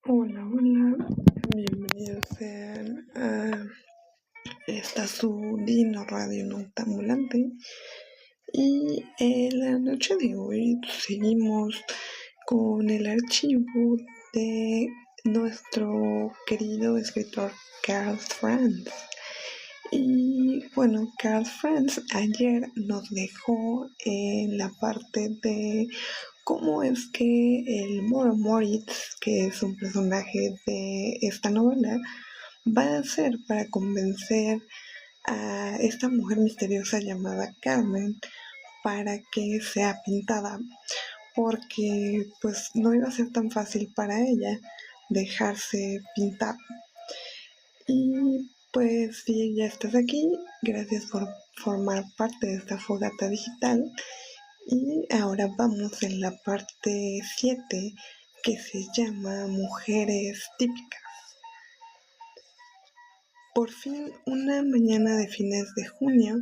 Hola, hola, bienvenidos sean a esta su Dino Radio Noctambulante. Y en la noche de hoy seguimos con el archivo de nuestro querido escritor Karl Franz. Y bueno, Karl Franz ayer nos dejó en la parte de cómo es que el Moro Moritz, que es un personaje de esta novela, va a hacer para convencer a esta mujer misteriosa llamada Carmen para que sea pintada, porque pues no iba a ser tan fácil para ella dejarse pintar. Y pues si ya estás aquí, gracias por formar parte de esta fogata digital. Y ahora vamos en la parte 7 que se llama Mujeres Típicas. Por fin, una mañana de fines de junio,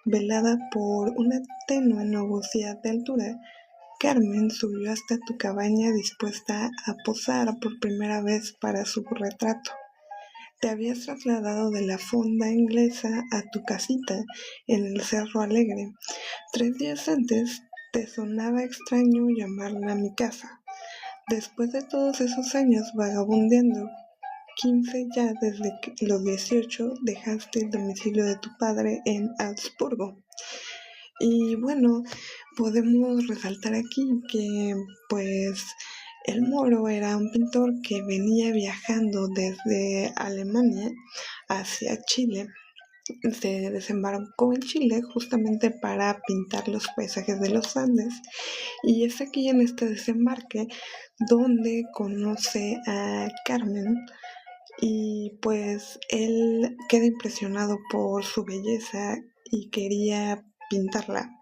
velada por una tenue nubosidad de altura, Carmen subió hasta tu cabaña dispuesta a posar por primera vez para su retrato. Te habías trasladado de la fonda inglesa a tu casita en el Cerro Alegre. 3 días antes te sonaba extraño llamarla mi casa. Después de todos esos años vagabundeando, 15 ya desde que los 18 dejaste el domicilio de tu padre en Augsburgo. Y bueno, podemos resaltar aquí que pues el Moro era un pintor que venía viajando desde Alemania hacia Chile. Se desembarcó en Chile justamente para pintar los paisajes de los Andes, y es aquí en este desembarque donde conoce a Carmen, y pues él queda impresionado por su belleza y quería pintarla.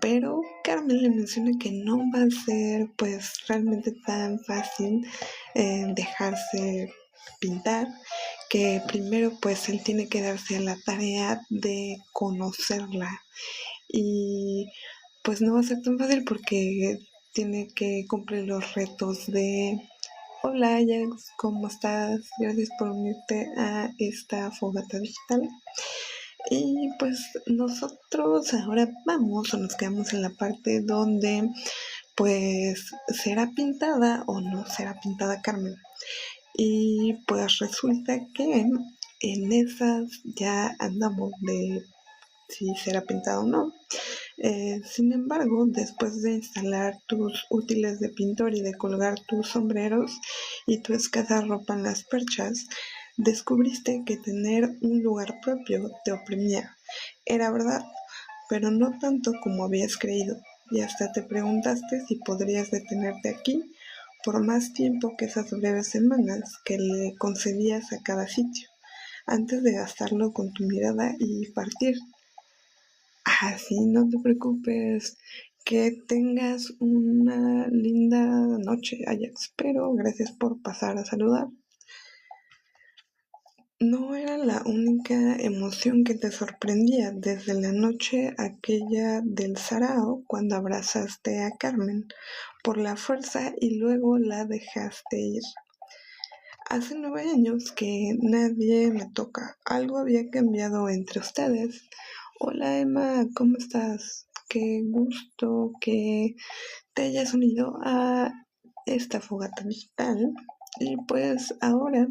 Pero Carmen le menciona que no va a ser pues realmente tan fácil dejarse pintar, que primero pues él tiene que darse a la tarea de conocerla, y pues no va a ser tan fácil porque tiene que cumplir los retos de: hola Ajax, ¿cómo estás? Gracias por unirte a esta fogata digital. Y pues nosotros ahora vamos o nos quedamos en la parte donde pues será pintada o no será pintada Carmen. Y pues resulta que en esas ya andamos de si será pintada o no. Sin embargo, después de instalar tus útiles de pintor y de colgar tus sombreros y tu escasa ropa en las perchas, descubriste que tener un lugar propio te oprimía. Era verdad, pero no tanto como habías creído, y hasta te preguntaste si podrías detenerte aquí por más tiempo que esas breves semanas que le concedías a cada sitio, antes de gastarlo con tu mirada y partir. Así, no te preocupes. Que tengas una linda noche, Ajax. Pero gracias por pasar a saludar. No era la única emoción que te sorprendía desde la noche aquella del sarao, cuando abrazaste a Carmen por la fuerza y luego la dejaste ir. Hace 9 años que nadie me toca. Algo había cambiado entre ustedes. Hola Emma, ¿cómo estás? Qué gusto que te hayas unido a esta fogata digital. Y pues ahora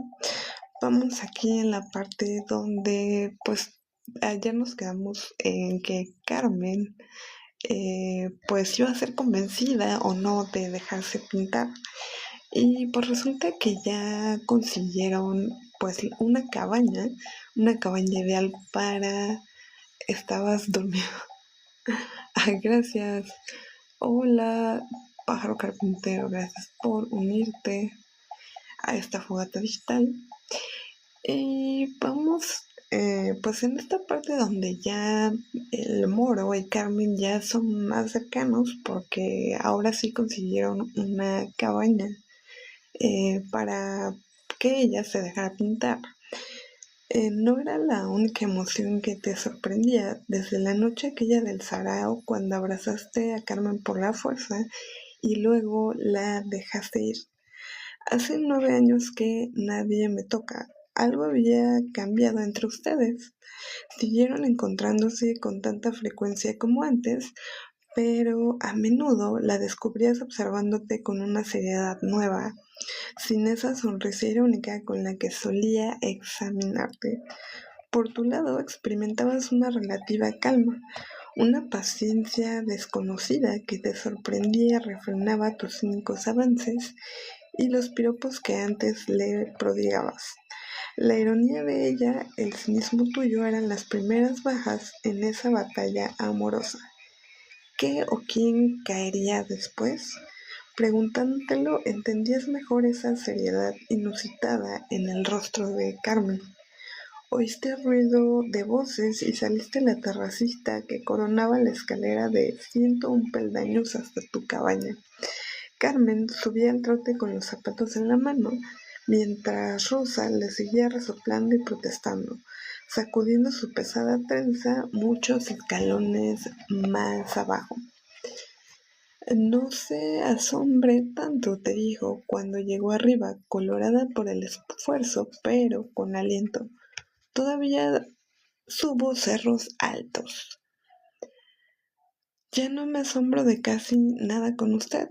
vamos aquí en la parte donde pues ayer nos quedamos en que Carmen pues iba a ser convencida o no de dejarse pintar. Y pues resulta que ya consiguieron pues una cabaña ideal para... Estabas dormido. Ay, gracias. Hola, pájaro carpintero, gracias por unirte a esta fogata digital. Y vamos, pues en esta parte donde ya el Moro y Carmen ya son más cercanos, porque ahora sí consiguieron una cabaña para que ella se dejara pintar. No era la única emoción que te sorprendía desde la noche aquella del sarao, cuando abrazaste a Carmen por la fuerza y luego la dejaste ir. Hace 9 años que nadie me toca. Algo había cambiado entre ustedes. Siguieron encontrándose con tanta frecuencia como antes, pero a menudo la descubrías observándote con una seriedad nueva, sin esa sonrisa irónica con la que solía examinarte. Por tu lado, experimentabas una relativa calma, una paciencia desconocida que te sorprendía y refrenaba tus cínicos avances y los piropos que antes le prodigabas. La ironía de ella, el cinismo tuyo eran las primeras bajas en esa batalla amorosa. ¿Qué o quién caería después? Preguntándotelo, entendías mejor esa seriedad inusitada en el rostro de Carmen. Oíste ruido de voces y saliste a la terracita que coronaba la escalera de 101 peldaños hasta tu cabaña. Carmen subía al trote con los zapatos en la mano, mientras Rosa le seguía resoplando y protestando, sacudiendo su pesada trenza muchos escalones más abajo. No se asombre tanto, te dijo, cuando llegó arriba, colorada por el esfuerzo, pero con aliento. Todavía subo cerros altos. Ya no me asombro de casi nada con usted.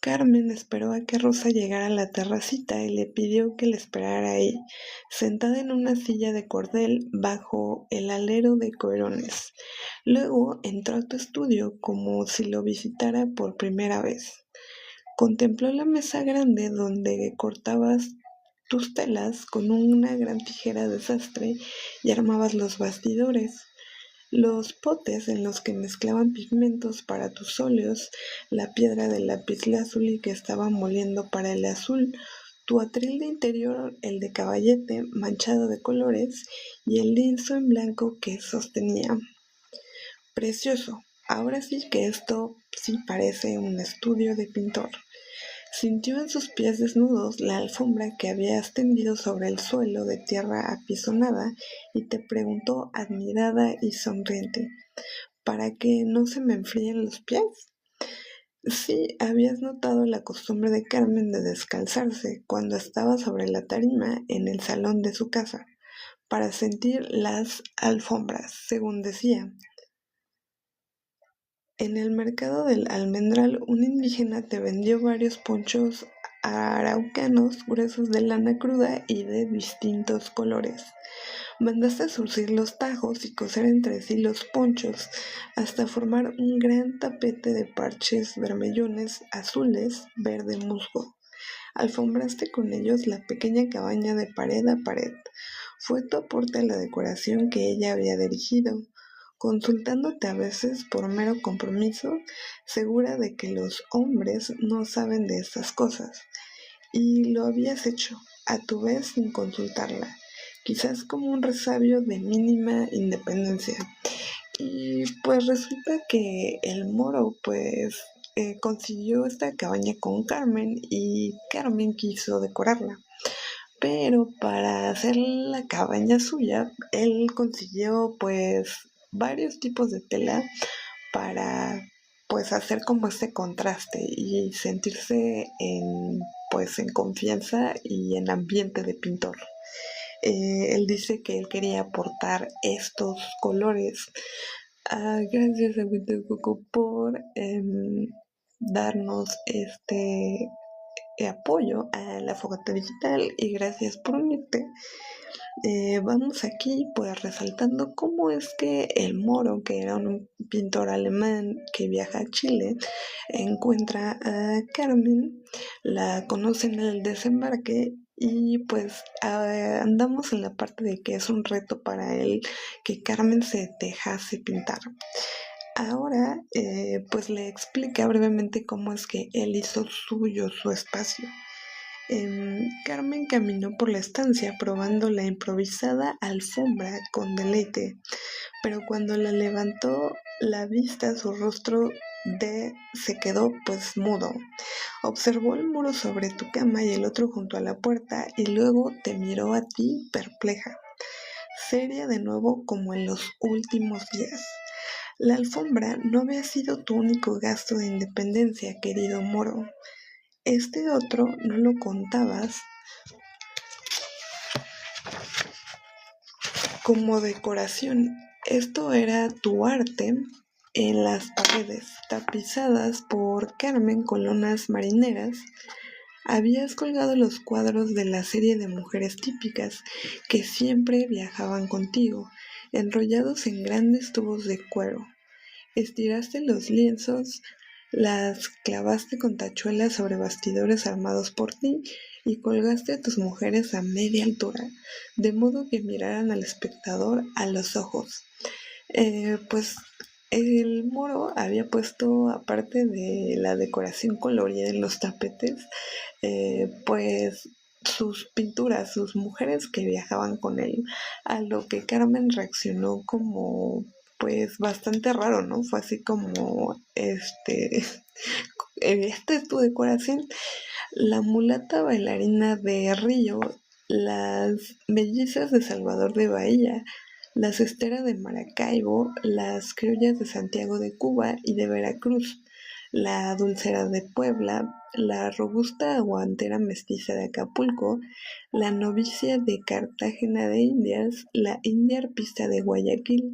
Carmen esperó a que Rosa llegara a la terracita y le pidió que le esperara ahí, sentada en una silla de cordel bajo el alero de corones. Luego entró a tu estudio como si lo visitara por primera vez. Contempló la mesa grande donde cortabas tus telas con una gran tijera de sastre y armabas los bastidores. Los potes en los que mezclaban pigmentos para tus óleos, la piedra del lapislázuli que estaba moliendo para el azul, tu atril de interior, el de caballete manchado de colores y el lienzo en blanco que sostenía. Precioso. Ahora sí que esto sí parece un estudio de pintor. Sintió en sus pies desnudos la alfombra que habías tendido sobre el suelo de tierra apisonada y te preguntó admirada y sonriente, ¿para que no se me enfríen los pies? Sí, habías notado la costumbre de Carmen de descalzarse cuando estaba sobre la tarima en el salón de su casa, para sentir las alfombras, según decía. En el mercado del Almendral, un indígena te vendió varios ponchos araucanos gruesos de lana cruda y de distintos colores. Mandaste surcir los tajos y coser entre sí los ponchos hasta formar un gran tapete de parches vermellones, azules, verde musgo. Alfombraste con ellos la pequeña cabaña de pared a pared. Fue tu aporte a la decoración que ella había dirigido, consultándote a veces por mero compromiso, segura de que los hombres no saben de estas cosas. Y lo habías hecho, a tu vez sin consultarla, quizás como un resabio de mínima independencia. Y pues resulta que el moro consiguió esta cabaña con Carmen y Carmen quiso decorarla. Pero para hacer la cabaña suya, él consiguió pues varios tipos de tela para pues hacer como este contraste y sentirse en confianza y en ambiente de pintor. Él dice que él quería aportar estos colores. Gracias a Coco por darnos este apoyo a la Fogata Digital y gracias por unirte. Vamos aquí pues resaltando cómo es que el Moro, que era un pintor alemán que viaja a Chile, encuentra a Carmen, la conoce en el desembarque y pues andamos en la parte de que es un reto para él que Carmen se dejase pintar. Ahora pues le explica brevemente cómo es que él hizo suyo su espacio. Carmen caminó por la estancia probando la improvisada alfombra con deleite, pero cuando la levantó la vista su rostro se quedó pues mudo. Observó el muro sobre tu cama y el otro junto a la puerta y luego te miró a ti perpleja, seria de nuevo como en los últimos días. La alfombra no había sido tu único gasto de independencia, querido Moro. Este otro no lo contabas como decoración. Esto era tu arte en las paredes, tapizadas por Carmen con lonas marineras. Habías colgado los cuadros de la serie de mujeres típicas que siempre viajaban contigo, enrollados en grandes tubos de cuero. Estiraste los lienzos, las clavaste con tachuelas sobre bastidores armados por ti y colgaste a tus mujeres a media altura, de modo que miraran al espectador a los ojos. Pues el moro había puesto, aparte de la decoración colorida en los tapetes, pues sus pinturas, sus mujeres que viajaban con él, a lo que Carmen reaccionó como pues bastante raro, ¿no? Fue así como, esta es tu decoración. La mulata bailarina de Río, las mellizas de Salvador de Bahía, las esteras de Maracaibo, las criollas de Santiago de Cuba y de Veracruz, la dulcera de Puebla, la robusta aguantera mestiza de Acapulco, la novicia de Cartagena de Indias, la india arpista de Guayaquil,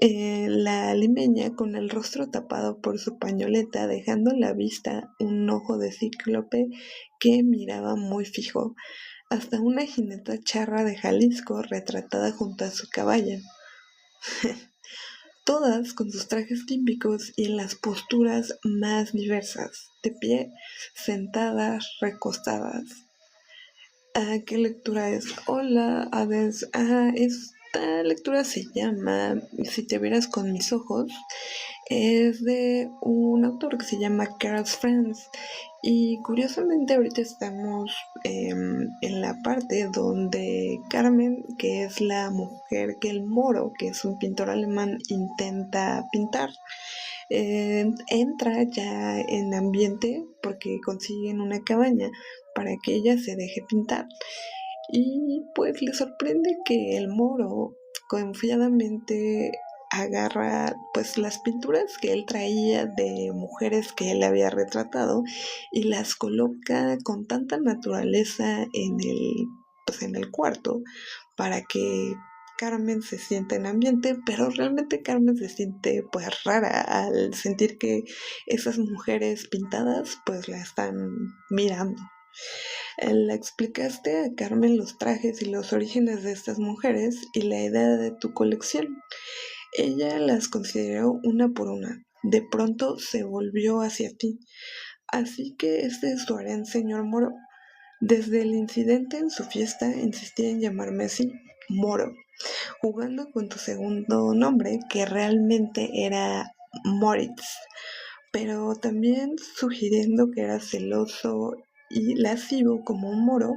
la limeña con el rostro tapado por su pañoleta, dejando a la vista un ojo de cíclope que miraba muy fijo, hasta una jineta charra de Jalisco retratada junto a su caballo, todas con sus trajes típicos y en las posturas más diversas, de pie, sentadas, recostadas. ¿Qué lectura es? Hola, Hades. Esta lectura se llama Si te vieras con mis ojos. Es de un autor que se llama Carl's Friends. Y curiosamente ahorita estamos en la parte donde Carmen, que es la mujer que el moro, que es un pintor alemán, intenta pintar, entra ya en ambiente porque consiguen una cabaña para que ella se deje pintar. Y pues le sorprende que el moro confiadamente agarra pues las pinturas que él traía de mujeres que él había retratado y las coloca con tanta naturaleza en el cuarto para que Carmen se sienta en ambiente, pero realmente Carmen se siente pues rara al sentir que esas mujeres pintadas pues la están mirando. Le explicaste a Carmen los trajes y los orígenes de estas mujeres y la idea de tu colección. Ella las consideró una por una. De pronto se volvió hacia ti. Así que este es tu harén, señor Moro. Desde el incidente en su fiesta insistía en llamarme así, Moro, jugando con tu segundo nombre, que realmente era Moritz, pero también sugiriendo que era celoso y lascivo como un moro,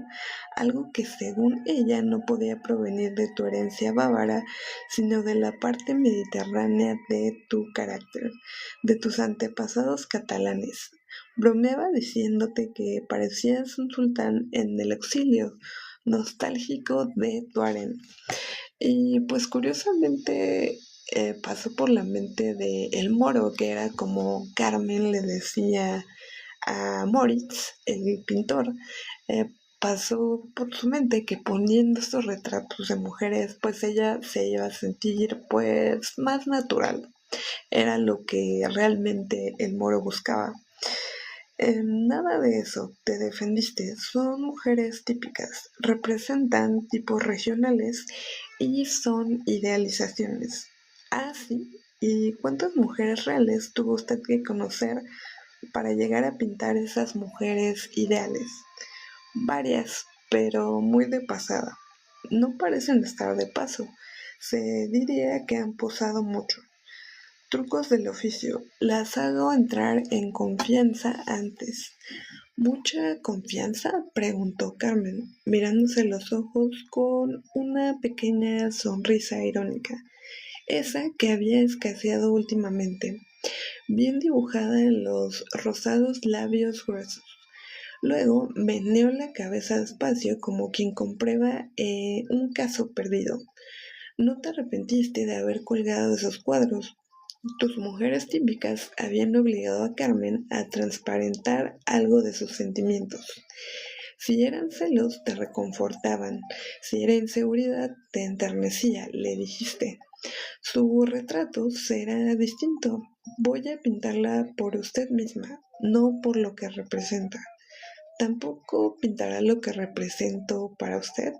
algo que según ella no podía provenir de tu herencia bávara, sino de la parte mediterránea de tu carácter, de tus antepasados catalanes. Bromeaba diciéndote que parecías un sultán en el exilio, nostálgico de tu harén. Y pues curiosamente pasó por la mente de El Moro, que era como Carmen le decía a Moritz, el pintor, pasó por su mente que poniendo estos retratos de mujeres, pues ella se iba a sentir pues más natural. Era lo que realmente el Moro buscaba. Nada de eso, te defendiste. Son mujeres típicas, representan tipos regionales y son idealizaciones. Ah, sí. ¿Y cuántas mujeres reales tuvo usted que conocer para llegar a pintar esas mujeres ideales? Varias, pero muy de pasada. No parecen estar de paso. Se diría que han posado mucho. Trucos del oficio. Las hago entrar en confianza antes. ¿Mucha confianza? Preguntó Carmen, mirándose los ojos con una pequeña sonrisa irónica, esa que había escaseado últimamente, bien dibujada en los rosados labios gruesos. Luego meneó la cabeza despacio como quien comprueba un caso perdido. ¿No te arrepentiste de haber colgado esos cuadros? Tus mujeres típicas habían obligado a Carmen a transparentar algo de sus sentimientos. Si eran celos, te reconfortaban. Si era inseguridad, te enternecía, le dijiste. Su retrato será distinto. Voy a pintarla por usted misma, no por lo que representa. Tampoco pintará lo que represento para usted.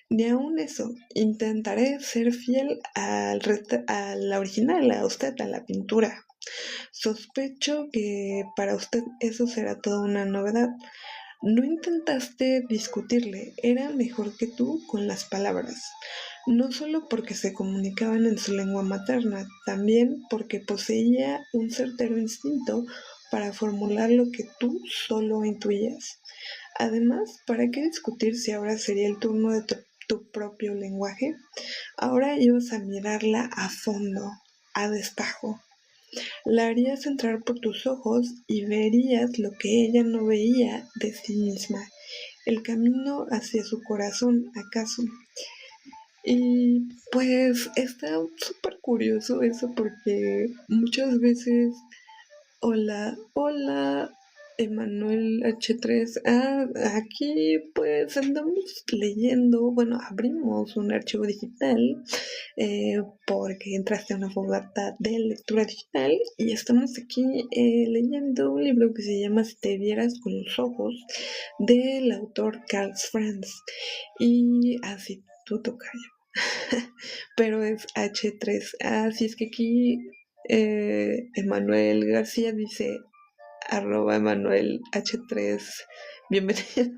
Ni aun eso, intentaré ser fiel a la original, a usted, a la pintura. Sospecho que para usted eso será toda una novedad. No intentaste discutirle, era mejor que tú con las palabras. No solo porque se comunicaban en su lengua materna, también porque poseía un certero instinto para formular lo que tú solo intuías. Además, ¿para qué discutir si ahora sería el turno de tu propio lenguaje? Ahora ibas a mirarla a fondo, a destajo. La harías entrar por tus ojos y verías lo que ella no veía de sí misma, el camino hacia su corazón, acaso. Y pues está súper curioso eso porque muchas veces, hola, hola, Emanuel H3. Aquí pues andamos leyendo, bueno, abrimos un archivo digital porque entraste a una fogata de lectura digital y estamos aquí leyendo un libro que se llama Si te vieras con los ojos del autor Karl Franz y así tú tocayo. Pero es H3. Así es que aquí Emanuel García dice @Emanuel H3. Bienvenido.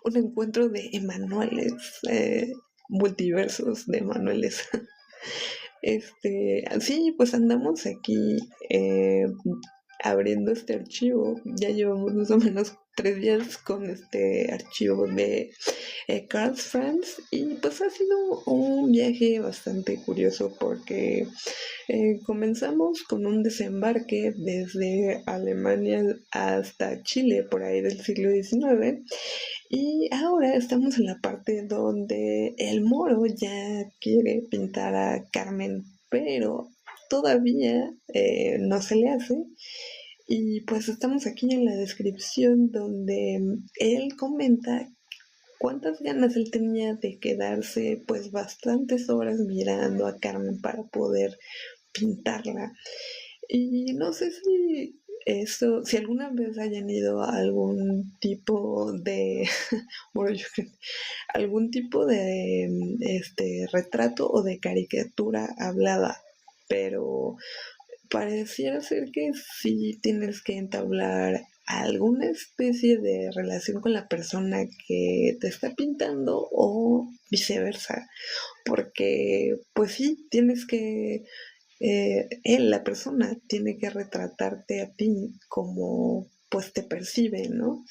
Un encuentro de Emanueles, multiversos de Emanueles. Sí, pues andamos aquí abriendo este archivo. Ya llevamos más o menos 3 días con este archivo de Karl Franz y pues ha sido un viaje bastante curioso porque comenzamos con un desembarque desde Alemania hasta Chile por ahí del siglo XIX y ahora estamos en la parte donde el Moro ya quiere pintar a Carmen, pero todavía no se le hace. Y pues estamos aquí en la descripción donde él comenta cuántas ganas él tenía de quedarse pues bastantes horas mirando a Carmen para poder pintarla. Y no sé si alguna vez hayan ido a algún tipo de, bueno, algún tipo de retrato o de caricatura hablada, pero pareciera ser que sí tienes que entablar alguna especie de relación con la persona que te está pintando o viceversa, porque pues sí, tienes que, la persona tiene que retratarte a ti como pues te percibe, ¿no?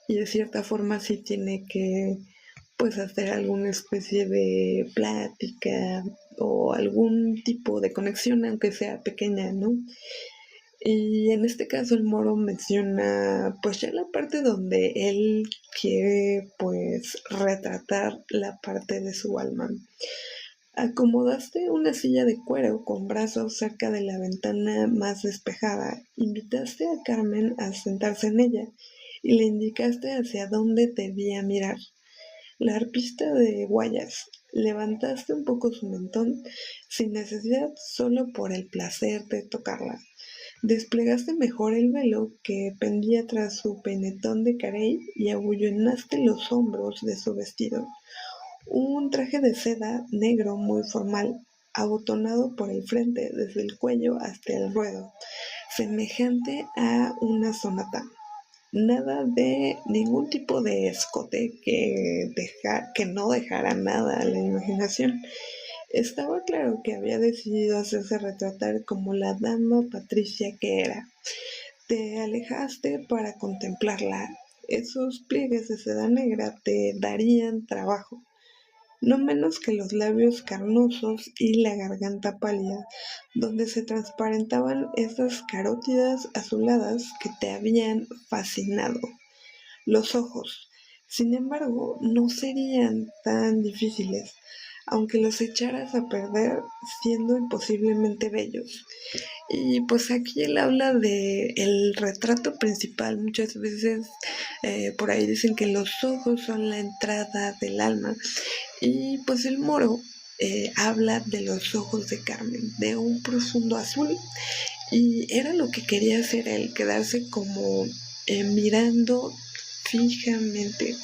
Y de cierta forma sí tiene que pues hacer alguna especie de plática o algún tipo de conexión, aunque sea pequeña, ¿no? Y en este caso el Moro menciona pues ya la parte donde él quiere pues retratar la parte de su alma. Acomodaste una silla de cuero con brazos cerca de la ventana más despejada, invitaste a Carmen a sentarse en ella y le indicaste hacia dónde debía mirar. La arpista de Guayas, levantaste un poco su mentón sin necesidad, solo por el placer de tocarla. Desplegaste mejor el velo que pendía tras su peinetón de carey y abullonaste los hombros de su vestido. Un traje de seda negro muy formal, abotonado por el frente desde el cuello hasta el ruedo, semejante a una sonata. Nada de ningún tipo de escote que no dejara nada a la imaginación. Estaba claro que había decidido hacerse retratar como la dama patricia que era. Te alejaste para contemplarla. Esos pliegues de seda negra te darían trabajo, no menos que los labios carnosos y la garganta pálida, donde se transparentaban esas carótidas azuladas que te habían fascinado. Los ojos, sin embargo, no serían tan difíciles, aunque los echaras a perder siendo imposiblemente bellos. Y pues aquí él habla de el retrato principal. Muchas veces por ahí dicen que los ojos son la entrada del alma. Y pues el moro habla de los ojos de Carmen, de un profundo azul. Y era lo que quería hacer él, quedarse como mirando fijamente.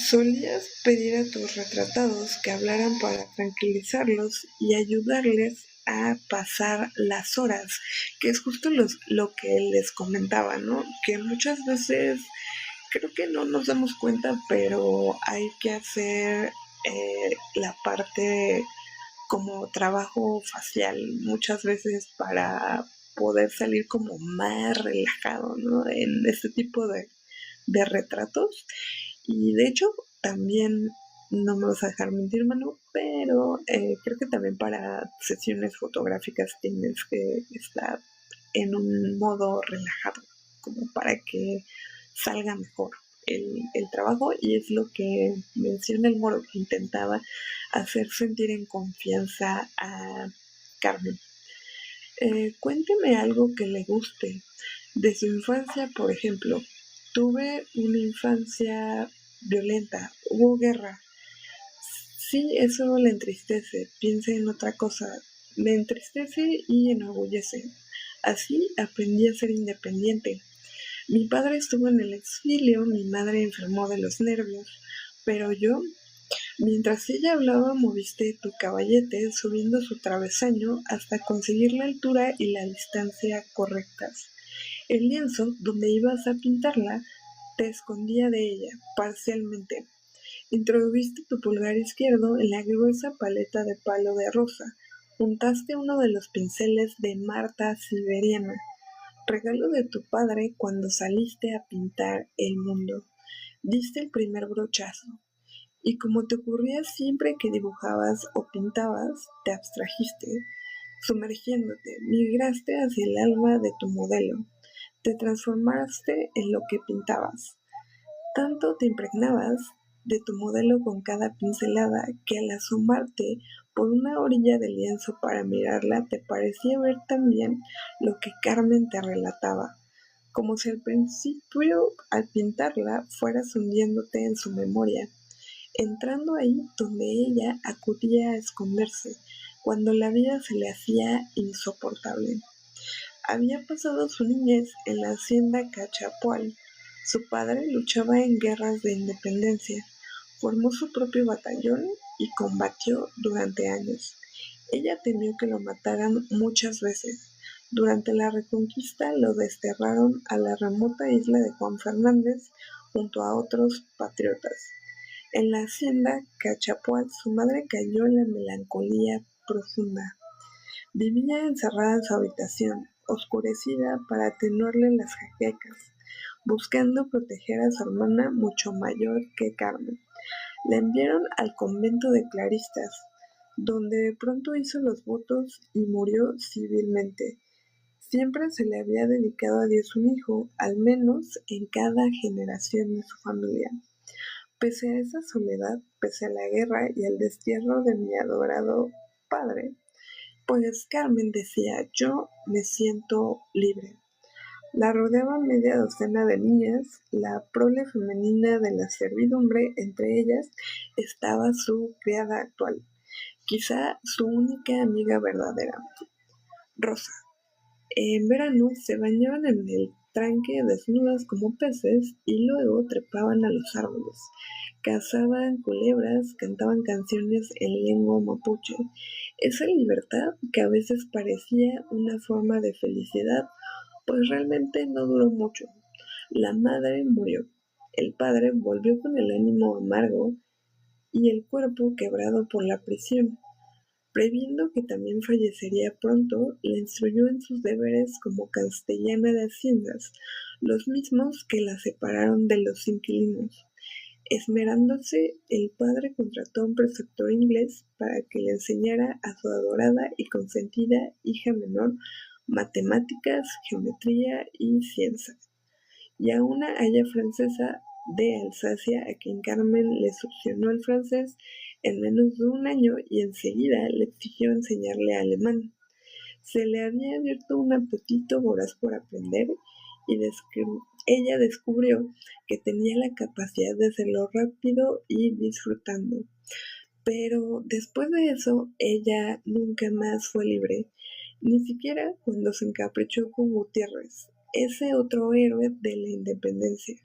Solías pedir a tus retratados que hablaran para tranquilizarlos y ayudarles a pasar las horas, que es justo lo que les comentaba, ¿no? Que muchas veces creo que no nos damos cuenta, pero hay que hacer la parte como trabajo facial muchas veces para poder salir como más relajado, ¿no? En este tipo de retratos. Y de hecho, también, no me vas a dejar mentir, Manu, pero creo que también para sesiones fotográficas tienes que estar en un modo relajado, como para que salga mejor el trabajo. Y es lo que menciona el moro, que intentaba hacer sentir en confianza a Carmen. Cuénteme algo que le guste de su infancia, por ejemplo. Tuve una infancia violenta, hubo guerra. Sí, eso le entristece, piense en otra cosa. Me entristece y enorgullece. Así aprendí a ser independiente. Mi padre estuvo en el exilio, mi madre enfermó de los nervios, pero yo, mientras ella hablaba, moviste tu caballete subiendo su travesaño hasta conseguir la altura y la distancia correctas. El lienzo donde ibas a pintarla te escondía de ella, parcialmente. Introdujiste tu pulgar izquierdo en la gruesa paleta de palo de rosa. Untaste uno de los pinceles de Marta Siberiana, regalo de tu padre cuando saliste a pintar el mundo. Diste el primer brochazo. Y como te ocurría siempre que dibujabas o pintabas, te abstrajiste, sumergiéndote, migraste hacia el alma de tu modelo. Te transformaste en lo que pintabas. Tanto te impregnabas de tu modelo con cada pincelada que al asomarte por una orilla del lienzo para mirarla te parecía ver también lo que Carmen te relataba, como si al principio al pintarla fueras hundiéndote en su memoria, entrando ahí donde ella acudía a esconderse cuando la vida se le hacía insoportable. Había pasado su niñez en la hacienda Cachapoal. Su padre luchaba en guerras de independencia, formó su propio batallón y combatió durante años. Ella temió que lo mataran muchas veces. Durante la Reconquista lo desterraron a la remota isla de Juan Fernández junto a otros patriotas. En la hacienda Cachapoal su madre cayó en la melancolía profunda. Vivía encerrada en su habitación, oscurecida para atenuarle las jaquecas, buscando proteger a su hermana mucho mayor que Carmen. La enviaron al convento de Clarisas, donde de pronto hizo los votos y murió civilmente. Siempre se le había dedicado a Dios un hijo, al menos en cada generación de su familia. Pese a esa soledad, pese a la guerra y al destierro de mi adorado padre, pues Carmen decía, yo me siento libre. La rodeaba media docena de niñas, la prole femenina de la servidumbre, entre ellas estaba su criada actual, quizá su única amiga verdadera, Rosa. En verano se bañaban en el tranque desnudas como peces y luego trepaban a los árboles, cazaban culebras, cantaban canciones en lengua mapuche. Esa libertad que a veces parecía una forma de felicidad, pues realmente no duró mucho. La madre murió, el padre volvió con el ánimo amargo y el cuerpo quebrado por la prisión. Previendo que también fallecería pronto, la instruyó en sus deberes como castellana de haciendas, los mismos que la separaron de los inquilinos. Esmerándose, el padre contrató a un preceptor inglés para que le enseñara a su adorada y consentida hija menor matemáticas, geometría y ciencias, y a una haya francesa de Alsacia a quien Carmen le succionó el francés en menos de un año y enseguida le exigió enseñarle alemán. Se le había abierto un apetito voraz por aprender y ella descubrió que tenía la capacidad de hacerlo rápido y disfrutando. Pero después de eso, ella nunca más fue libre, ni siquiera cuando se encaprichó con Gutiérrez, ese otro héroe de la independencia.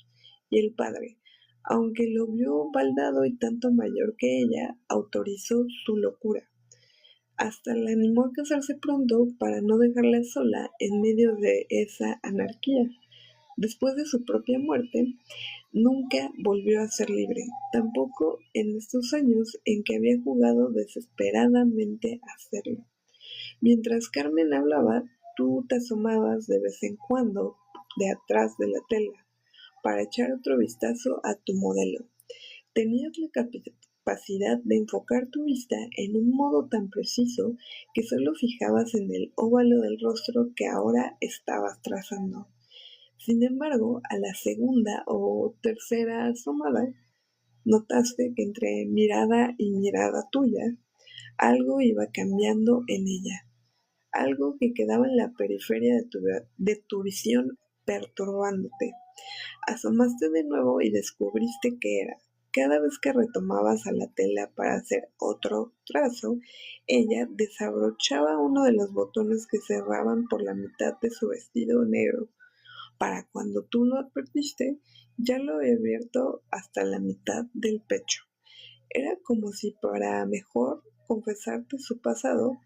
Y el padre, aunque lo vio baldado y tanto mayor que ella, autorizó su locura. Hasta la animó a casarse pronto para no dejarla sola en medio de esa anarquía. Después de su propia muerte, nunca volvió a ser libre, tampoco en estos años en que había jugado desesperadamente a hacerlo. Mientras Carmen hablaba, tú te asomabas de vez en cuando de atrás de la tela para echar otro vistazo a tu modelo. Tenías la capacidad de enfocar tu vista en un modo tan preciso que solo fijabas en el óvalo del rostro que ahora estabas trazando. Sin embargo, a la segunda o tercera asomada, notaste que entre mirada y mirada tuya, algo iba cambiando en ella, algo que quedaba en la periferia de tu visión perturbándote. Asomaste de nuevo y descubriste que era. Cada vez que retomabas a la tela para hacer otro trazo, ella desabrochaba uno de los botones que cerraban por la mitad de su vestido negro. Para cuando tú lo advertiste, ya lo había abierto hasta la mitad del pecho. Era como si para mejor confesarte su pasado,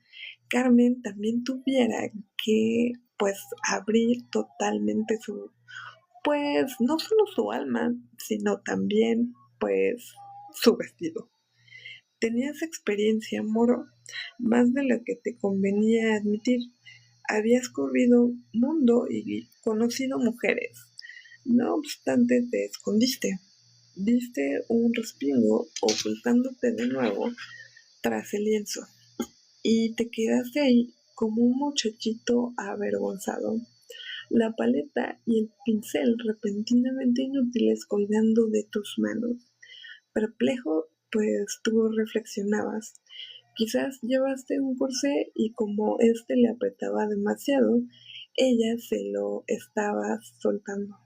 Carmen también tuviera que pues abrir totalmente pues no solo su alma, sino también pues su vestido. Tenías experiencia, Moro, más de lo que te convenía admitir. Habías corrido mundo y conocido mujeres. No obstante, te escondiste. Diste un respingo ocultándote de nuevo tras el lienzo y te quedaste ahí como un muchachito avergonzado, la paleta y el pincel repentinamente inútiles colgando de tus manos. Perplejo, pues tú reflexionabas. Quizás llevaste un corsé y como éste le apretaba demasiado, ella se lo estaba soltando.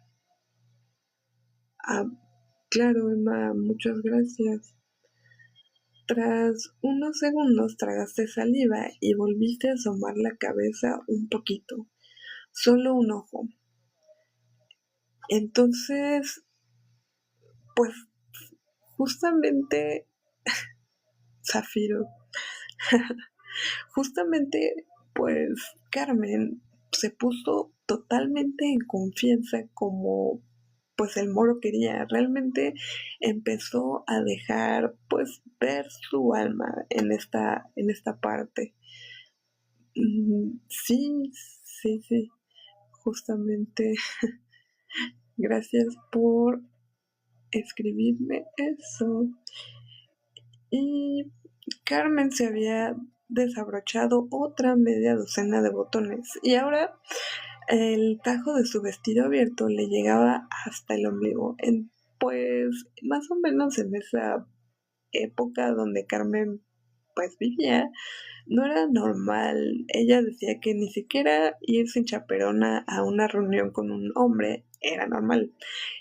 Ah, claro, Emma, muchas gracias. Tras unos segundos tragaste saliva y volviste a asomar la cabeza un poquito, solo un ojo. Entonces, pues justamente, Zafiro, justamente, pues Carmen se puso totalmente en confianza como pues el moro quería. Realmente empezó a dejar pues ver su alma en esta parte. Sí, sí, sí, justamente. Gracias por escribirme eso. Y Carmen se había desabrochado otra media docena de botones y ahora el tajo de su vestido abierto le llegaba hasta el ombligo. Pues más o menos en esa época donde Carmen pues vivía, no era normal. Ella decía que ni siquiera ir sin chaperona a una reunión con un hombre era normal.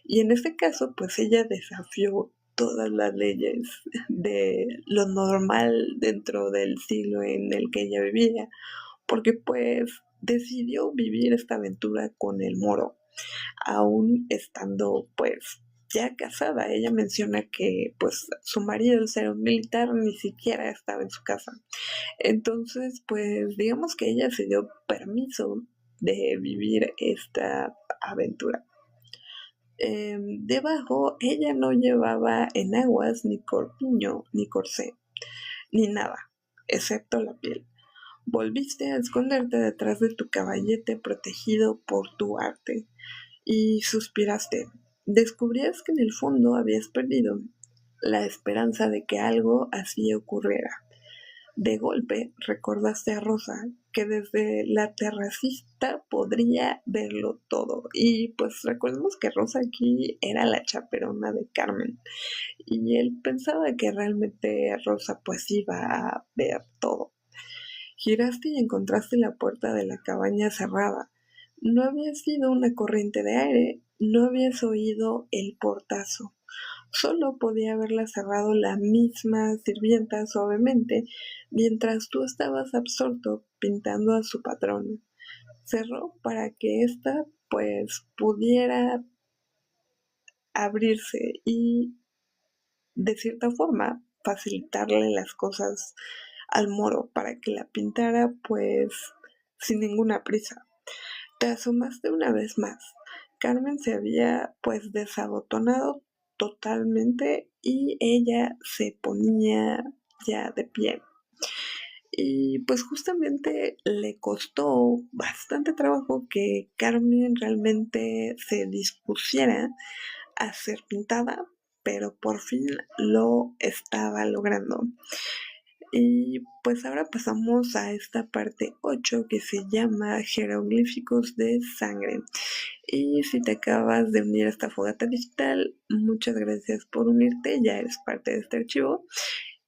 Y en este caso, pues ella desafió todas las leyes de lo normal dentro del siglo en el que ella vivía, porque pues decidió vivir esta aventura con el moro, aún estando pues ya casada. Ella menciona que pues su marido, el ser un militar, ni siquiera estaba en su casa. Entonces, pues digamos que ella se dio permiso de vivir esta aventura. Debajo, ella no llevaba enaguas, ni corpiño, ni corsé, ni nada, excepto la piel. Volviste a esconderte detrás de tu caballete protegido por tu arte y suspiraste. Descubrías que en el fondo habías perdido la esperanza de que algo así ocurriera. De golpe recordaste a Rosa, que desde la terracista podría verlo todo. Y pues recordemos que Rosa aquí era la chaperona de Carmen y él pensaba que realmente Rosa pues iba a ver todo. Giraste y encontraste la puerta de la cabaña cerrada. No había sido una corriente de aire, no habías oído el portazo. Solo podía haberla cerrado la misma sirvienta suavemente mientras tú estabas absorto pintando a su patrona. Cerró para que ésta pues pudiera abrirse y de cierta forma facilitarle las cosas al moro para que la pintara pues sin ninguna prisa. Te asomaste una vez más. Carmen se había pues desabotonado totalmente y ella se ponía ya de pie. Y pues justamente le costó bastante trabajo que Carmen realmente se dispusiera a ser pintada, pero por fin lo estaba logrando. Y pues ahora pasamos a esta parte 8 que se llama jeroglíficos de sangre. Y si te acabas de unir a esta fogata digital, muchas gracias por unirte, ya eres parte de este archivo.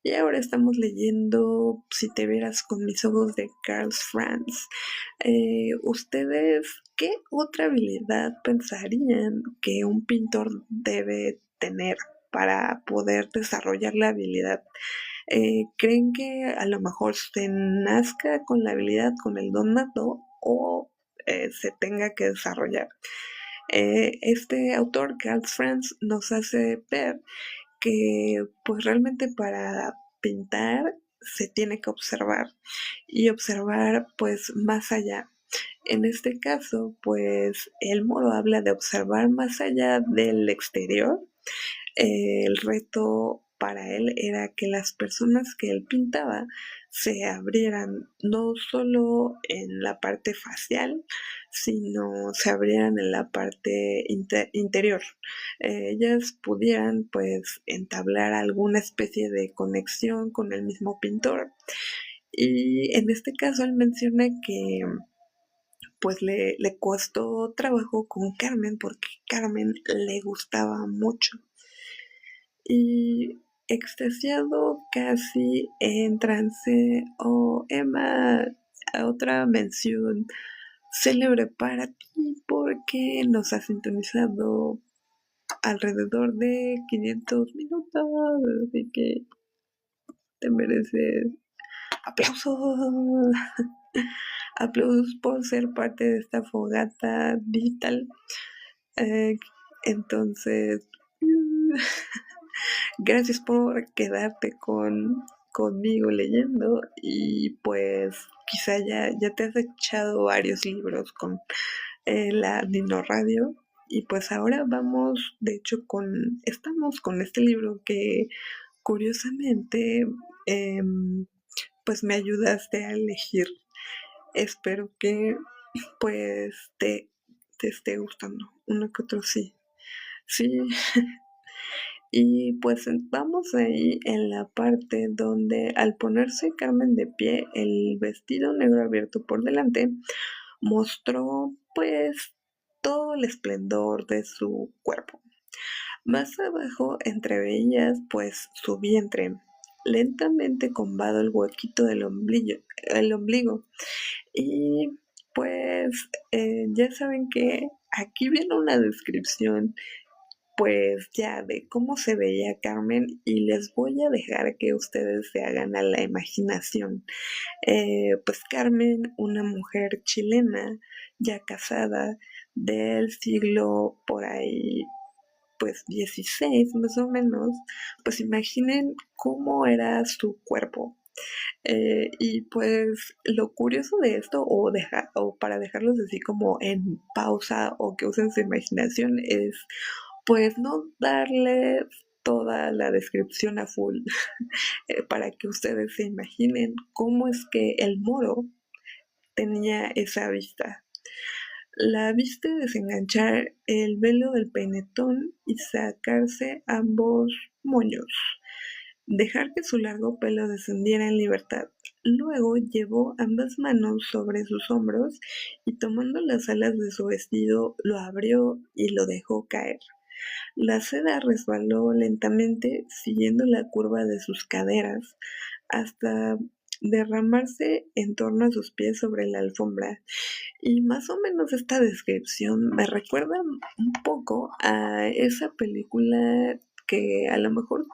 Y ahora estamos leyendo Si te vieras con mis ojos de Karl Franz. ¿Ustedes qué otra habilidad pensarían que un pintor debe tener para poder desarrollar la habilidad? ¿Creen que a lo mejor se nazca con la habilidad, con el don nato o se tenga que desarrollar? Este autor, Karl Franz, nos hace ver que pues realmente para pintar se tiene que observar y observar pues más allá. En este caso, pues el moro habla de observar más allá del exterior. El reto para él era que las personas que él pintaba se abrieran no solo en la parte facial, sino se abrieran en la parte interior. Ellas pudieran pues entablar alguna especie de conexión con el mismo pintor. Y en este caso él menciona que pues le costó trabajo con Carmen porque Carmen le gustaba mucho. Y extasiado casi en trance, oh Emma, otra mención célebre para ti porque nos has sintonizado alrededor de 500 minutos, así que te mereces aplausos. Aplausos por ser parte de esta fogata digital. Eh, entonces, gracias por quedarte conmigo leyendo y pues quizá ya te has echado varios libros con la Dino Radio y pues ahora vamos de hecho estamos con este libro que curiosamente eh, pues me ayudaste a elegir. Espero que pues te esté gustando, uno que otro sí. Sí, y pues vamos ahí en la parte donde al ponerse Carmen de pie, el vestido negro abierto por delante mostró pues todo el esplendor de su cuerpo. Más abajo entreveías pues su vientre, lentamente combado el huequito del ombligo. Y pues ya saben que aquí viene una descripción pues ya de cómo se veía Carmen y les voy a dejar que ustedes se hagan a la imaginación. Pues Carmen, una mujer chilena ya casada del siglo por ahí pues 16 más o menos, pues imaginen cómo era su cuerpo. Y pues lo curioso de esto, o para dejarlos así como en pausa o que usen su imaginación, es pues no darle toda la descripción a full, para que ustedes se imaginen cómo es que el moro tenía esa vista. La viste desenganchar el velo del peinetón y sacarse ambos moños, dejar que su largo pelo descendiera en libertad. Luego llevó ambas manos sobre sus hombros y tomando las alas de su vestido lo abrió y lo dejó caer. La seda resbaló lentamente siguiendo la curva de sus caderas hasta derramarse en torno a sus pies sobre la alfombra. Y más o menos esta descripción me recuerda un poco a esa película que a lo mejor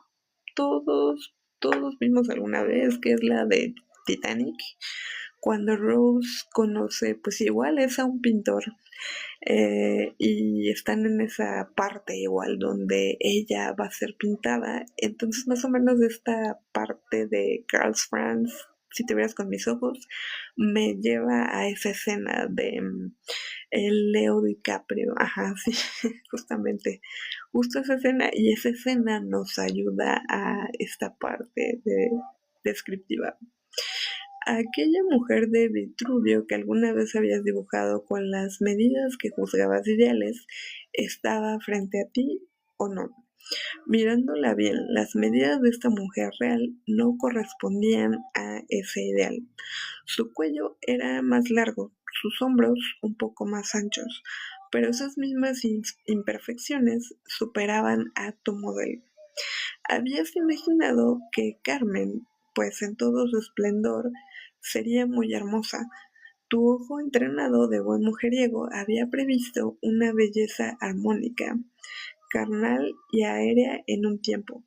todos vimos alguna vez, que es la de Titanic, cuando Rose conoce, pues igual es a un pintor, y están en esa parte igual donde ella va a ser pintada. Entonces más o menos esta parte de Carl's Franz, si te vieras con mis ojos, me lleva a esa escena de el Leo DiCaprio, ajá, sí, justamente, justo esa escena, y esa escena nos ayuda a esta parte descriptiva. Aquella mujer de Vitruvio que alguna vez habías dibujado con las medidas que juzgabas ideales, ¿estaba frente a ti o no? Mirándola bien, las medidas de esta mujer real no correspondían a ese ideal. Su cuello era más largo, sus hombros un poco más anchos, pero esas mismas imperfecciones superaban a tu modelo. Habías imaginado que Carmen, pues en todo su esplendor, sería muy hermosa. Tu ojo entrenado de buen mujeriego había previsto una belleza armónica, carnal y aérea en un tiempo.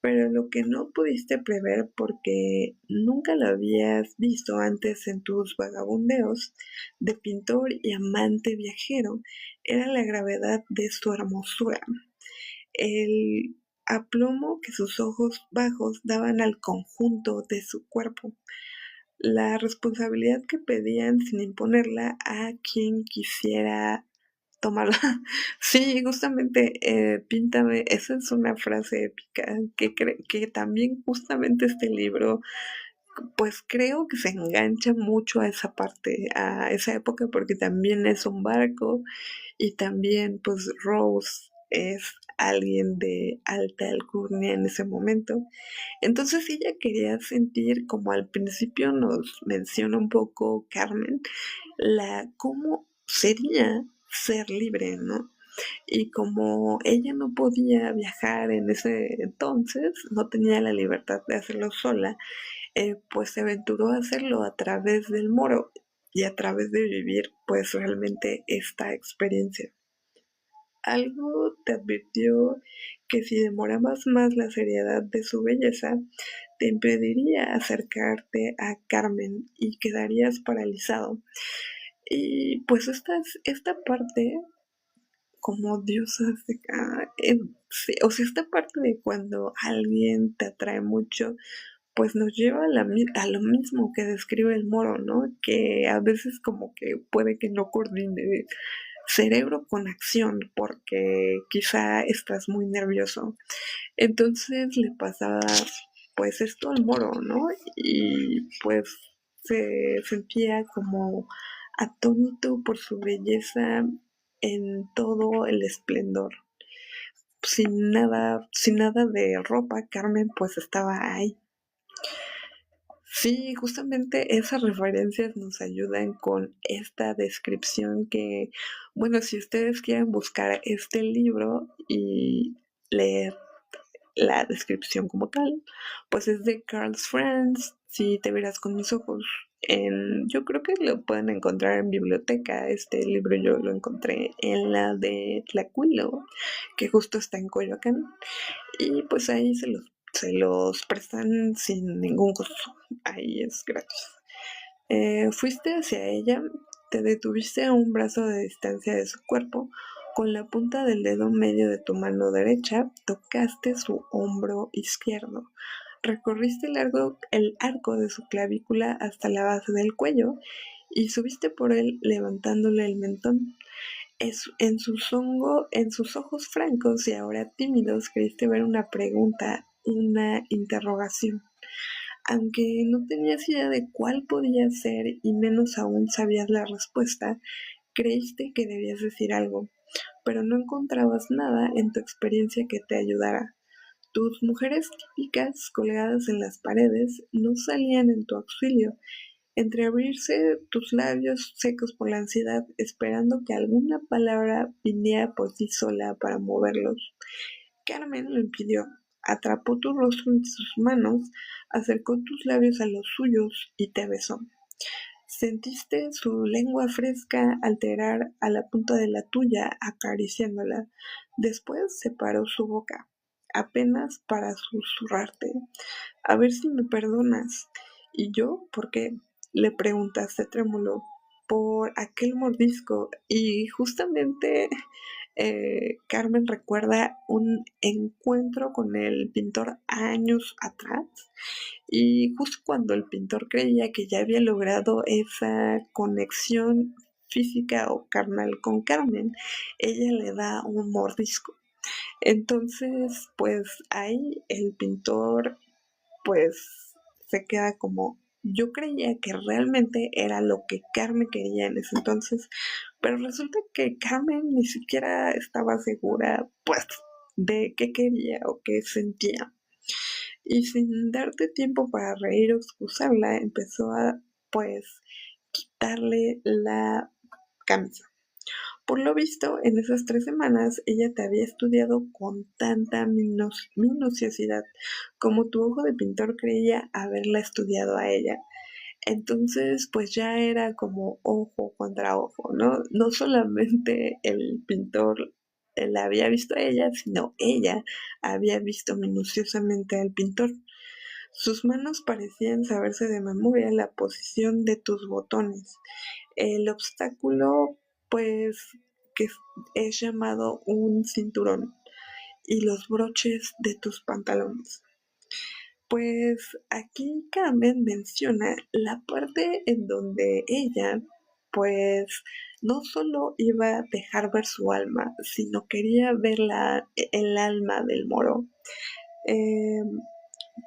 Pero lo que no pudiste prever porque nunca lo habías visto antes en tus vagabundeos de pintor y amante viajero era la gravedad de su hermosura, el aplomo que sus ojos bajos daban al conjunto de su cuerpo, la responsabilidad que pedían sin imponerla a quien quisiera tomarla. Sí, justamente, píntame, esa es una frase épica que también justamente este libro, pues creo que se engancha mucho a esa parte, a esa época, porque también es un barco y también pues Rose es alguien de alta alcurnia en ese momento. Entonces ella quería sentir, como al principio nos menciona un poco Carmen, cómo sería ser libre, ¿no? Y como ella no podía viajar en ese entonces, no tenía la libertad de hacerlo sola, pues se aventuró a hacerlo a través del moro y a través de vivir pues realmente esta experiencia. Algo te advirtió que si demorabas más la seriedad de su belleza, te impediría acercarte a Carmen y quedarías paralizado. Y pues esta parte, como diosas de sí, o sea, esta parte de cuando alguien te atrae mucho, pues nos lleva a lo mismo que describe el moro, ¿no? Que a veces como que puede que no coordine cerebro con acción porque quizá estás muy nervioso. Entonces le pasaba pues esto al moro, ¿no? Y pues se sentía como atónito por su belleza en todo el esplendor. Sin nada de ropa, Carmen pues estaba ahí. Sí, justamente esas referencias nos ayudan con esta descripción que, bueno, si ustedes quieren buscar este libro y leer la descripción como tal, pues es de Carl's Franz, si te verás con mis ojos. Yo creo que lo pueden encontrar en biblioteca. Este libro yo lo encontré en la de Tlacuilo, que justo está en Coyoacán. Y pues ahí se los prestan sin ningún costo. Ahí es gratis. Fuiste hacia ella, te detuviste a un brazo de distancia de su cuerpo, con la punta del dedo medio de tu mano derecha tocaste su hombro izquierdo, recorriste el arco de su clavícula hasta la base del cuello y subiste por él levantándole el mentón. En sus ojos francos y ahora tímidos creíste ver una pregunta, una interrogación. Aunque no tenías idea de cuál podía ser y menos aún sabías la respuesta, creíste que debías decir algo, pero no encontrabas nada en tu experiencia que te ayudara. Tus mujeres típicas colgadas en las paredes no salían en tu auxilio, entreabrirse tus labios secos por la ansiedad, esperando que alguna palabra viniera por sí sola para moverlos. Carmen lo impidió. Atrapó tu rostro en sus manos, acercó tus labios a los suyos y te besó. Sentiste su lengua fresca alterar a la punta de la tuya, acariciándola. Después separó su boca, apenas para susurrarte. A ver si me perdonas. ¿Y yo? ¿Por qué? Le preguntaste trémulo. Por aquel mordisco. Y justamente Carmen recuerda un encuentro con el pintor años atrás y justo cuando el pintor creía que ya había logrado esa conexión física o carnal con Carmen, ella le da un mordisco. Entonces, pues ahí el pintor pues se queda como yo creía que realmente era lo que Carmen quería en ese entonces, pero resulta que Carmen ni siquiera estaba segura pues de qué quería o qué sentía. Y sin darte tiempo para reír o excusarla, empezó a pues quitarle la camisa. Por lo visto, en esas 3 semanas ella te había estudiado con tanta minuciosidad como tu ojo de pintor creía haberla estudiado a ella. Entonces, pues ya era como ojo contra ojo, ¿no? No solamente el pintor la había visto a ella, sino ella había visto minuciosamente al pintor. Sus manos parecían saberse de memoria la posición de tus botones. El obstáculo, pues, que es llamado un cinturón y los broches de tus pantalones. Pues aquí Carmen menciona la parte en donde ella, pues, no solo iba a dejar ver su alma, sino quería ver el alma del moro. Eh,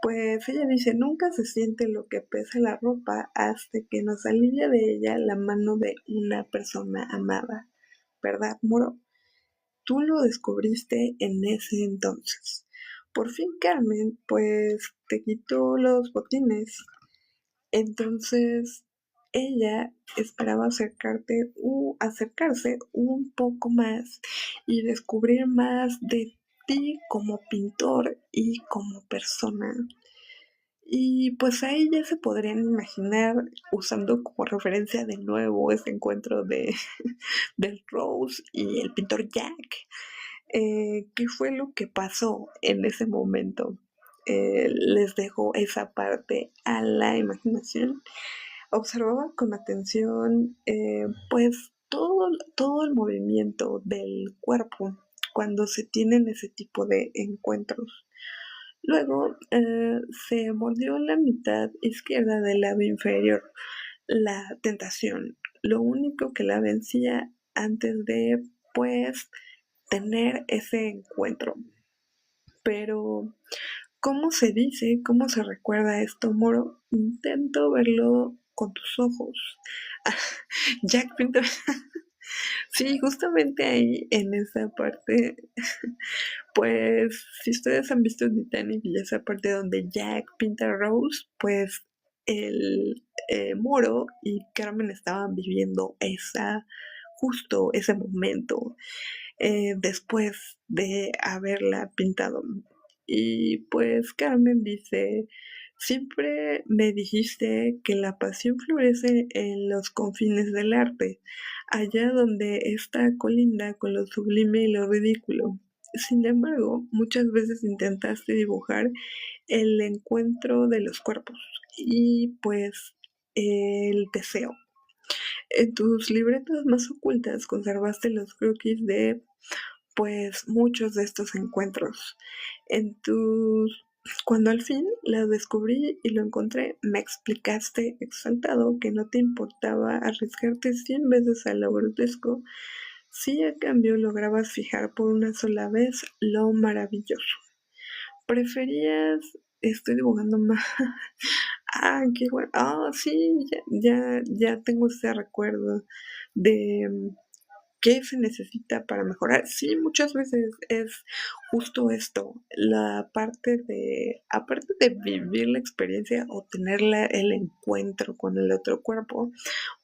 pues ella dice, nunca se siente lo que pesa la ropa hasta que nos alivia de ella la mano de una persona amada. ¿Verdad, moro? Tú lo descubriste en ese entonces. Por fin Carmen, pues te quitó los botines. Entonces ella esperaba acercarse un poco más y descubrir más de ti como pintor y como persona. Y pues ahí ya se podrían imaginar, usando como referencia de nuevo ese encuentro del Rose y el pintor Jack, qué fue lo que pasó en ese momento. Les dejo esa parte a la imaginación. Observaba con atención pues todo el movimiento del cuerpo cuando se tienen ese tipo de encuentros. Luego se mordió la mitad izquierda del labio inferior, la tentación, lo único que la vencía antes de pues tener ese encuentro. Pero, ¿cómo se dice, cómo se recuerda esto, Moro? Intento verlo con tus ojos. Jack Pinto. Sí, justamente ahí en esa parte, pues si ustedes han visto Titanic y esa parte donde Jack pinta a Rose, pues el Moro y Carmen estaban viviendo justo ese momento después de haberla pintado. Y pues Carmen dice, siempre me dijiste que la pasión florece en los confines del arte, allá donde está colinda con lo sublime y lo ridículo. Sin embargo, muchas veces intentaste dibujar el encuentro de los cuerpos y pues el deseo. En tus libretas más ocultas conservaste los croquis de pues muchos de estos encuentros. En tus Cuando al fin la descubrí y lo encontré, me explicaste exaltado que no te importaba arriesgarte 100 veces a lo grotesco si a cambio lograbas fijar por una sola vez lo maravilloso. Preferías, estoy dibujando más. Ah, qué bueno. Ah, sí, ya tengo ese recuerdo de ¿qué se necesita para mejorar? Sí, muchas veces es justo esto, la parte de, aparte de vivir la experiencia o tener el encuentro con el otro cuerpo,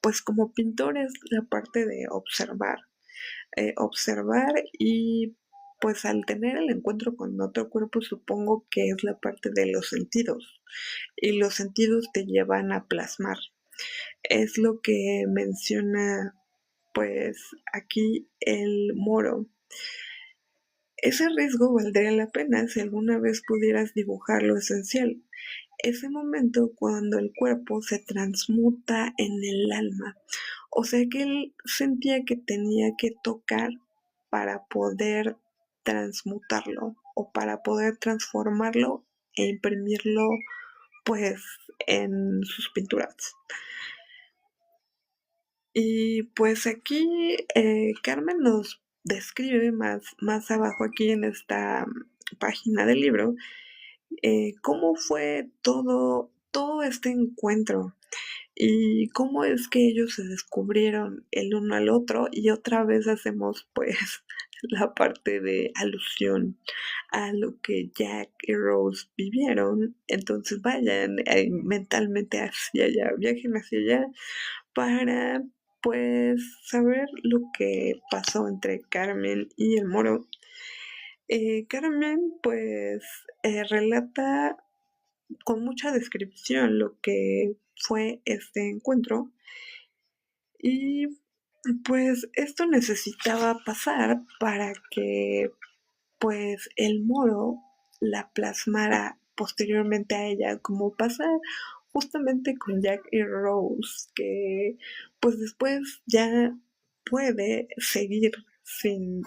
pues como pintor es la parte de observar y pues al tener el encuentro con otro cuerpo supongo que es la parte de los sentidos y los sentidos te llevan a plasmar. Es lo que menciona pues aquí el moro. Ese riesgo valdría la pena si alguna vez pudieras dibujar lo esencial, ese momento cuando el cuerpo se transmuta en el alma. O sea que él sentía que tenía que tocar para poder transmutarlo o para poder transformarlo e imprimirlo pues en sus pinturas. Y pues aquí Carmen nos describe más abajo aquí en esta página del libro cómo fue todo este encuentro y cómo es que ellos se descubrieron el uno al otro y otra vez hacemos pues la parte de alusión a lo que Jack y Rose vivieron. Entonces vayan mentalmente hacia allá, viajen hacia allá para pues saber lo que pasó entre Carmen y el moro. Carmen pues relata con mucha descripción lo que fue este encuentro y pues esto necesitaba pasar para que pues el moro la plasmara posteriormente a ella, como pasa justamente con Jack y Rose, que pues después ya puede seguir sin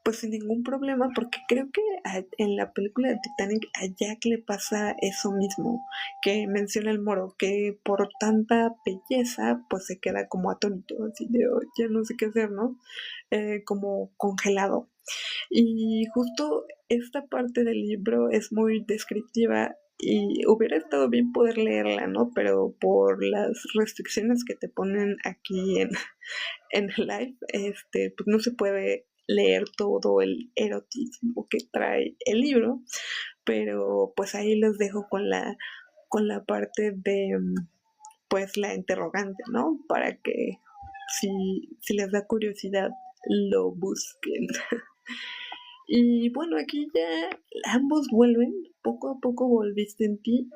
pues sin ningún problema, porque creo que en la película de Titanic a Jack le pasa eso mismo que menciona el moro, que por tanta belleza pues se queda como atónito, así de oh, ya no sé qué hacer, ¿no? Como congelado. Y justo esta parte del libro es muy descriptiva y hubiera estado bien poder leerla, ¿no? Pero por las restricciones que te ponen aquí en live, pues no se puede leer todo el erotismo que trae el libro, pero pues ahí los dejo con la parte de pues la interrogante, ¿no? Para que si les da curiosidad lo busquen. Y bueno, aquí ya ambos vuelven, poco a poco volviste en ti,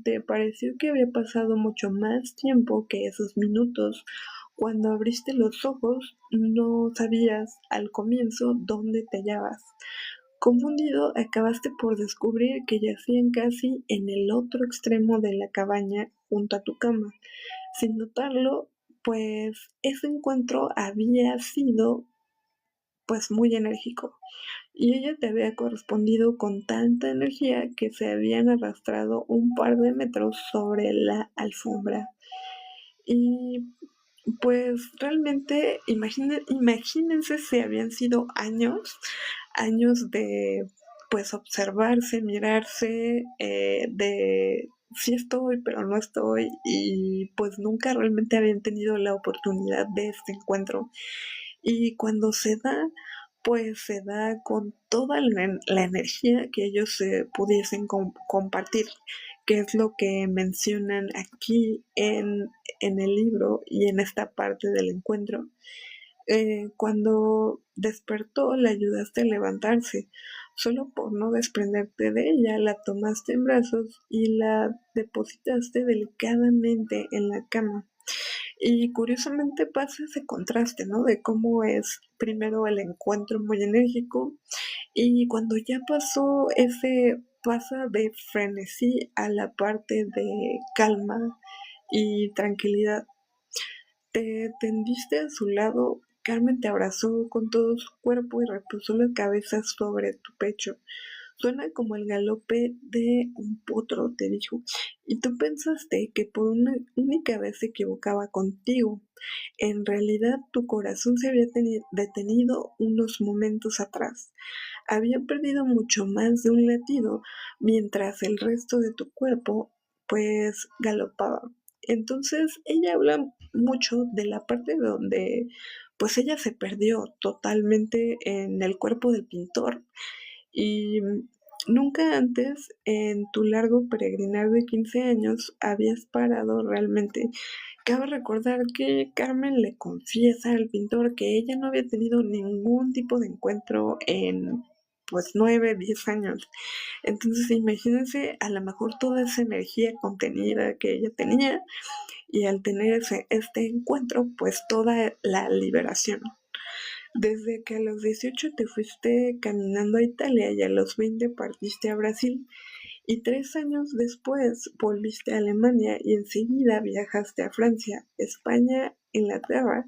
te pareció que había pasado mucho más tiempo que esos minutos. Cuando abriste los ojos, no sabías al comienzo dónde te hallabas. Confundido, acabaste por descubrir que yacían casi en el otro extremo de la cabaña junto a tu cama. Sin notarlo, pues ese encuentro había sido pues muy enérgico y ella te había correspondido con tanta energía que se habían arrastrado un par de metros sobre la alfombra. Y pues realmente imagínense si habían sido años de pues observarse, mirarse, de sí estoy, pero no estoy, y pues nunca realmente habían tenido la oportunidad de este encuentro. Y cuando se da, pues se da con toda la energía que ellos se pudiesen compartir, que es lo que mencionan aquí en el libro y en esta parte del encuentro. Cuando despertó, la ayudaste a levantarse. Solo por no desprenderte de ella, la tomaste en brazos y la depositaste delicadamente en la cama. Y curiosamente pasa ese contraste, ¿no? De cómo es primero el encuentro muy enérgico y cuando ya pasó pasa de frenesí a la parte de calma y tranquilidad. Te tendiste a su lado, Carmen te abrazó con todo su cuerpo y reposó la cabeza sobre tu pecho. Suena como el galope de un potro, te dijo, y tú pensaste que por una única vez se equivocaba contigo. En realidad tu corazón se había detenido unos momentos atrás. Había perdido mucho más de un latido, mientras el resto de tu cuerpo, pues, galopaba. Entonces ella habla mucho de la parte donde pues ella se perdió totalmente en el cuerpo del pintor y nunca antes en tu largo peregrinar de 15 años habías parado realmente. Cabe recordar que Carmen le confiesa al pintor que ella no había tenido ningún tipo de encuentro en pues 9, 10 años. Entonces imagínense a lo mejor toda esa energía contenida que ella tenía y al tener este encuentro pues toda la liberación. Desde que a los 18 te fuiste caminando a Italia y a los 20 partiste a Brasil y 3 años después volviste a Alemania y enseguida viajaste a Francia, España, Inglaterra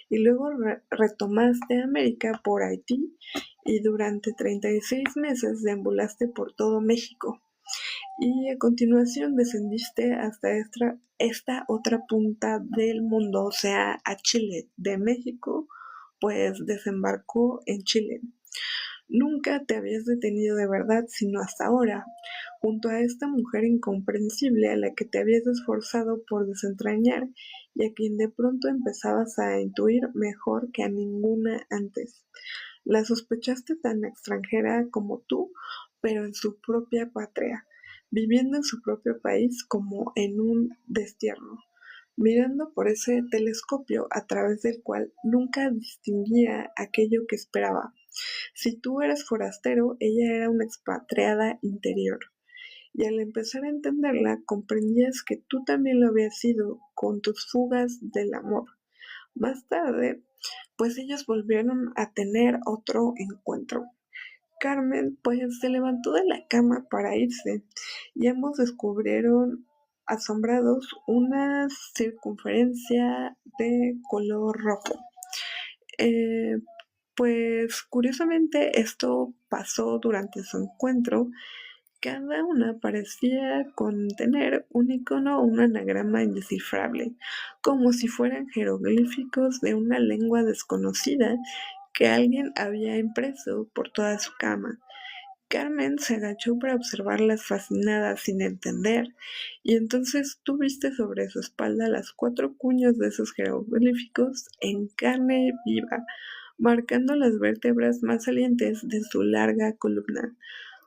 y luego retomaste América por Haití y durante 36 meses deambulaste por todo México. Y a continuación descendiste hasta esta otra punta del mundo, o sea, a Chile. De México, pues desembarcó en Chile. Nunca te habías detenido de verdad, sino hasta ahora, junto a esta mujer incomprensible a la que te habías esforzado por desentrañar y a quien de pronto empezabas a intuir mejor que a ninguna antes. La sospechaste tan extranjera como tú, pero en su propia patria, viviendo en su propio país como en un destierro, mirando por ese telescopio a través del cual nunca distinguía aquello que esperaba. Si tú eras forastero, ella era una expatriada interior. Y al empezar a entenderla, comprendías que tú también lo habías sido con tus fugas del amor. Más tarde, pues ellos volvieron a tener otro encuentro. Carmen pues se levantó de la cama para irse y ambos descubrieron asombrados una circunferencia de color rojo. Eh, pues curiosamente esto pasó durante su encuentro. Cada una parecía contener un icono o un anagrama indescifrable, como si fueran jeroglíficos de una lengua desconocida que alguien había impreso por toda su cama. Carmen se agachó para observarlas fascinada sin entender, y entonces tú viste sobre su espalda las 4 cuñas de esos jeroglíficos en carne viva, marcando las vértebras más salientes de su larga columna.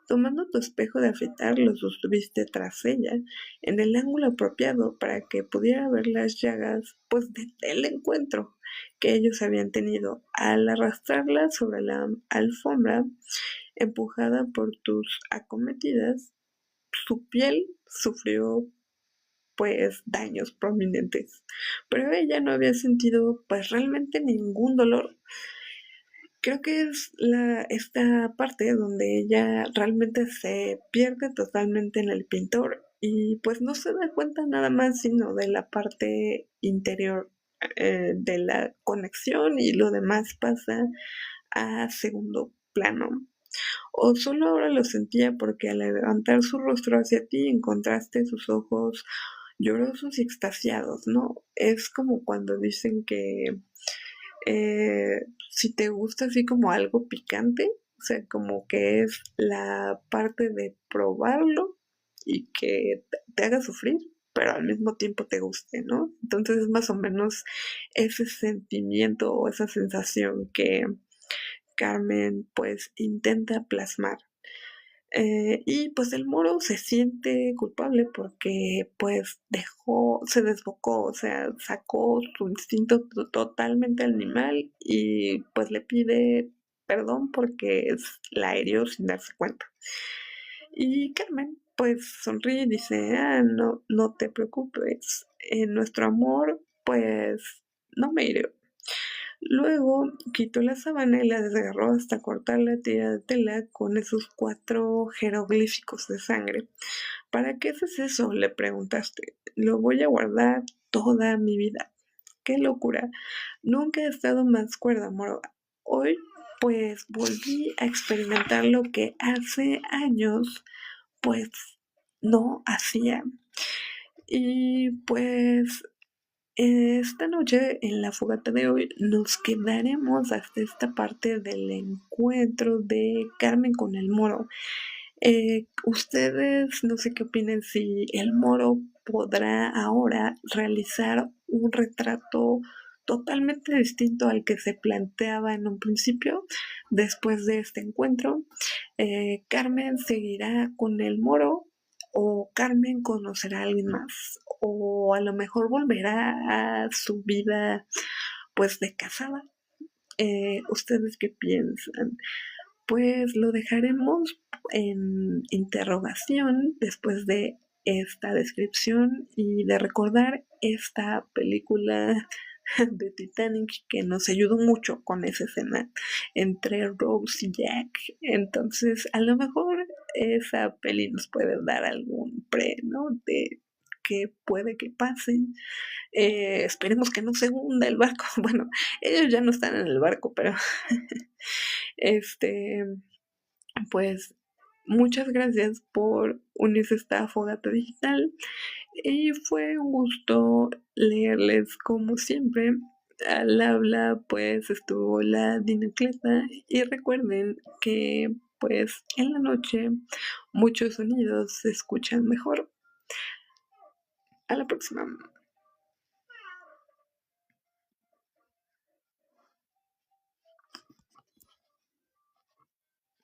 Tomando tu espejo de afeitar, lo sostuviste tras ella, en el ángulo apropiado para que pudiera ver las llagas, pues, del encuentro que ellos habían tenido. Al arrastrarla sobre la alfombra, empujada por tus acometidas, su piel sufrió pues daños prominentes, pero ella no había sentido pues realmente ningún dolor. Creo que es esta parte donde ella realmente se pierde totalmente en el pintor y pues no se da cuenta nada más sino de la parte interior de la conexión y lo demás pasa a segundo plano. O solo ahora lo sentía porque al levantar su rostro hacia ti encontraste sus ojos llorosos y extasiados, ¿no? Es como cuando dicen que si te gusta así como algo picante, o sea, como que es la parte de probarlo y que te haga sufrir, pero al mismo tiempo te guste, ¿no? Entonces es más o menos ese sentimiento o esa sensación que Carmen pues intenta plasmar. Y pues el moro se siente culpable porque pues se desbocó, o sea, sacó su instinto totalmente animal y pues le pide perdón porque la hirió sin darse cuenta. Y Carmen pues sonríe y dice, no, no te preocupes, en nuestro amor pues no me hirió. Luego quitó la sábana y la desgarró hasta cortar la tira de tela con esos 4 jeroglíficos de sangre. ¿Para qué haces eso?, le preguntaste. Lo voy a guardar toda mi vida. ¡Qué locura! Nunca he estado más cuerda, moro. Hoy, pues, volví a experimentar lo que hace años, pues, no hacía. Y pues esta noche, en la fogata de hoy, nos quedaremos hasta esta parte del encuentro de Carmen con el moro. Ustedes, no sé qué opinan, si el moro podrá ahora realizar un retrato totalmente distinto al que se planteaba en un principio. Después de este encuentro, Carmen seguirá con el moro o Carmen conocerá a alguien más o a lo mejor volverá a su vida pues de casada. ¿Ustedes qué piensan? Pues lo dejaremos en interrogación después de esta descripción y de recordar esta película de Titanic que nos ayudó mucho con esa escena entre Rose y Jack. Entonces, a lo mejor esa peli nos puede dar algún pre, ¿no? De que puede que pase. Esperemos que no se hunda el barco. Bueno, ellos ya no están en el barco, pero este, pues muchas gracias por unirse a esta fogata digital y fue un gusto leerles como siempre. Al habla pues estuvo la dinacleta y recuerden que pues en la noche muchos sonidos se escuchan mejor. A la próxima.